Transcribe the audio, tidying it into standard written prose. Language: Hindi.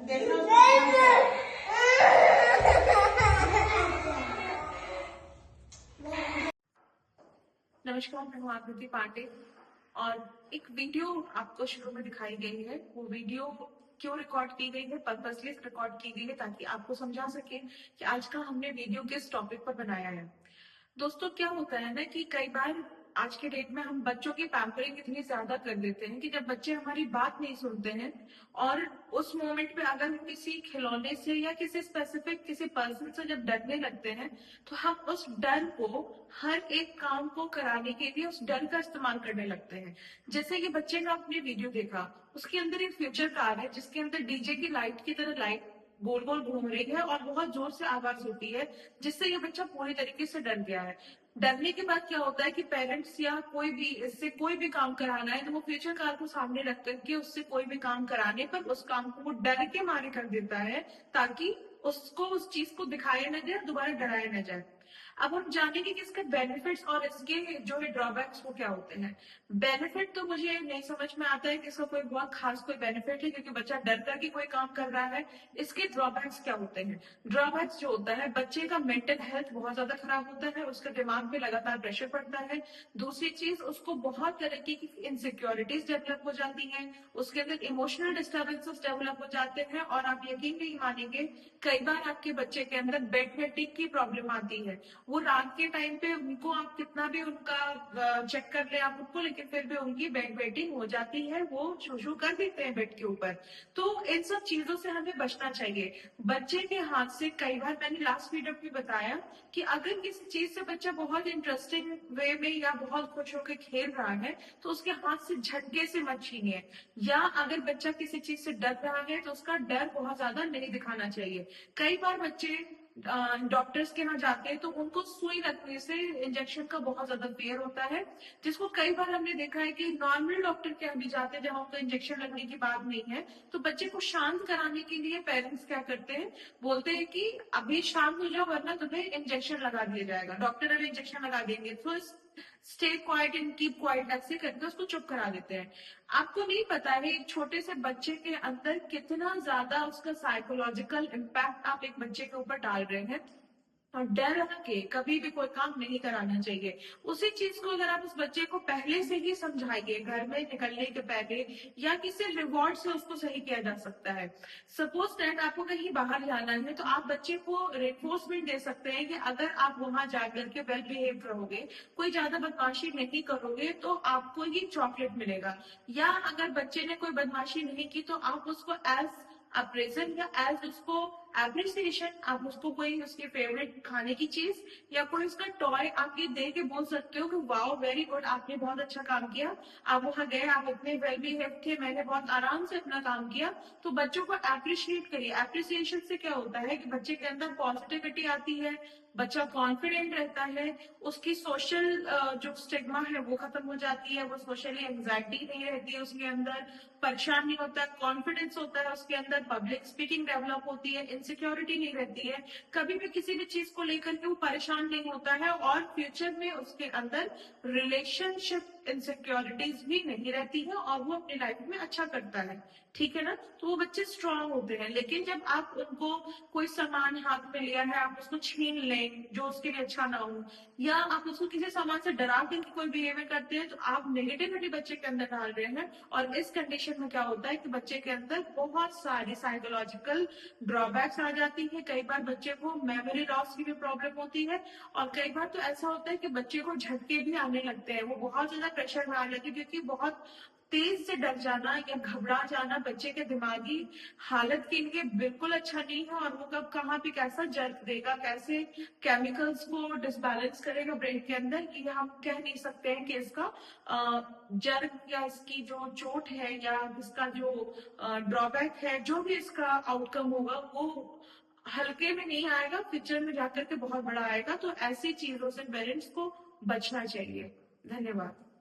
नमस्कार, मैं हूँ आकृति पांडे और एक वीडियो आपको शुरू में दिखाई गई है। वो वीडियो क्यों रिकॉर्ड की गई है, पर्पसली रिकॉर्ड की गई है ताकि आपको समझा सके कि आज का हमने वीडियो किस टॉपिक पर बनाया है। दोस्तों, क्या होता है ना कि कई बार आज के डेट में हम बच्चों की पैम्परिंग इतनी ज्यादा कर देते हैं कि जब बच्चे हमारी बात नहीं सुनते हैं और उस मोमेंट पे अगर हम किसी खिलौने से या किसी स्पेसिफिक किसी पर्सन से जब डरने लगते हैं तो हम उस डर को हर एक काम को कराने के लिए उस डर का इस्तेमाल करने लगते हैं। जैसे कि बच्चे ने अपनी वीडियो देखा, उसके अंदर एक फ्यूचर कार है जिसके अंदर डीजे की लाइट की तरह लाइट गोल गोल घूम रही है और बहुत जोर से आवाज होती है, जिससे ये बच्चा पूरी तरीके से डर गया है। डरने के बाद क्या होता है कि पेरेंट्स या कोई भी इससे कोई भी काम कराना है तो वो फ्यूचर कार को सामने रख करके उससे कोई भी काम कराने पर उस काम को वो डर के मारे कर देता है ताकि उसको उस चीज को दिखाया न जाए, दोबारा डराया न जाए। अब हम जानेंगे कि इसके बेनिफिट्स और इसके जो है ड्रॉबैक्स वो क्या होते हैं। बेनिफिट तो मुझे नहीं समझ में आता है कि इसका कोई बहुत खास कोई बेनिफिट है क्योंकि बच्चा डर करके कोई काम कर रहा है। इसके ड्रॉबैक्स क्या होते हैं? ड्रॉबैक्स जो होता है, बच्चे का मेंटल हेल्थ बहुत ज्यादा खराब होता है, उसके दिमाग पे लगातार प्रेशर पड़ता है। दूसरी चीज, उसको बहुत तरीके की इनसिक्योरिटीज डेवलप हो जाती हैं, उसके अंदर इमोशनल डिस्टर्बेंसेस डेवलप हो जाते हैं और आप यकीन नहीं मानेंगे, कई बार आपके बच्चे के अंदर बेड वेटिंग की प्रॉब्लम आती है। वो रात के टाइम पे उनको आप कितना भी उनका चेक कर ले आप उनको, लेकिन फिर भी उनकी बेड वेटिंग हो जाती है, वो शू कर देते हैं बेड के ऊपर। तो इन सब चीजों से हमें बचना चाहिए। बच्चे के हाथ से, कई बार मैंने लास्ट वीडियो में बताया कि अगर किसी चीज से बच्चा बहुत इंटरेस्टिंग वे में या बहुत खुश होकर खेल रहा है तो उसके हाथ से झटके से मत छीनिए। या अगर बच्चा किसी चीज से डर रहा है तो उसका डर बहुत ज्यादा नहीं दिखाना चाहिए। कई बार बच्चे डॉक्टर्स के यहाँ जाते हैं तो उनको सुई लगने से इंजेक्शन का बहुत ज्यादा फेयर होता है, जिसको कई बार हमने देखा है कि नॉर्मल डॉक्टर के यहाँ भी जाते हैं जहाँ उनको इंजेक्शन लगने की बात नहीं है। तो बच्चे को शांत कराने के लिए पेरेंट्स क्या करते हैं, बोलते हैं कि अभी शांत हो जाओ वरना तुम्हें इंजेक्शन लगा दिया जाएगा, डॉक्टर अभी इंजेक्शन लगा देंगे, तो stay quiet and keep quiet ऐसे करके उसको चुप करा देते हैं। आपको नहीं पता है एक छोटे से बच्चे के अंदर कितना ज्यादा उसका साइकोलॉजिकल इम्पैक्ट आप एक बच्चे के ऊपर डाल रहे हैं। और डर के कभी भी कोई काम नहीं कराना चाहिए। उसी चीज को अगर आप उस बच्चे को पहले से ही समझाइए, घर में निकलने के पहले या किसी रिवॉर्ड से उसको सही किया जा सकता है। सपोज दैट आपको कहीं बाहर जाना है तो आप बच्चे को रेनफोर्समेंट दे सकते हैं कि अगर आप वहां जाकर के वेल बिहेव रहोगे, कोई ज्यादा बदमाशी नहीं करोगे तो आपको ही चॉकलेट मिलेगा। या अगर बच्चे ने कोई बदमाशी नहीं की तो आप उसको एज अप्रेजल या एज उसको एप्रिसिएशन आप उसको कोई उसके फेवरेट खाने की चीज या कोई उसका टॉय आप ये दे के बोल सकते हो कि वाओ वेरी गुड, आपने बहुत अच्छा काम किया, आप वहां गए, आप इतने वेल बिहेव थे, मैंने बहुत आराम से अपना काम किया। तो बच्चों को एप्रिशिएट करिए। एप्रिसिएशन से क्या होता है कि बच्चे के अंदर पॉजिटिविटी आती है, बच्चा कॉन्फिडेंट रहता है, उसकी सोशल जो स्टिग्मा है वो खत्म हो जाती है, वो सोशली एंजाइटी नहीं रहती है उसके अंदर, परेशान नहीं होता, कॉन्फिडेंस होता है उसके अंदर, पब्लिक स्पीकिंग डेवलप होती है, इनसिक्योरिटी नहीं रहती है, कभी भी किसी भी चीज को लेकर के वो परेशान नहीं होता है और फ्यूचर में उसके अंदर रिलेशनशिप इनसिक्योरिटीज भी नहीं रहती है और वो अपनी लाइफ में अच्छा करता है। ठीक है ना? तो वो बच्चे स्ट्रांग होते हैं। लेकिन जब आप उनको कोई सामान हाथ में लिया है आप उसको छीन लें जो उसके लिए अच्छा ना हो, या आप उसको किसी सामान से डरा के कोई बिहेवियर करते हैं तो आप नेगेटिविटी बच्चे के अंदर डाल रहे हैं। और इस कंडीशन में क्या होता है कि बच्चे के अंदर बहुत सारी साइकोलॉजिकल ड्रॉबैक्स आ जाती है। कई बार बच्चे को मेमोरी लॉस की भी प्रॉब्लम होती है और कई बार तो ऐसा होता है कि बच्चे को झटके भी आने लगते हैं, वो बहुत ज्यादा प्रेशर में आने लगते हैं क्योंकि बहुत तेज से डर जाना या घबरा जाना बच्चे के दिमागी हालत के लिए बिल्कुल अच्छा नहीं है और वो कब कहाँ पे कैसा जर्क देगा, कैसे केमिकल्स को डिसबैलेंस करेगा ब्रेन के अंदर, ये हम कह नहीं सकते हैं कि इसका जर्क या इसकी जो चोट है या इसका जो ड्रॉबैक है, जो भी इसका आउटकम होगा वो हल्के में नहीं आएगा, फ्यूचर में जाकर के बहुत बड़ा आएगा। तो ऐसी चीजों से पेरेंट्स को बचना चाहिए। धन्यवाद।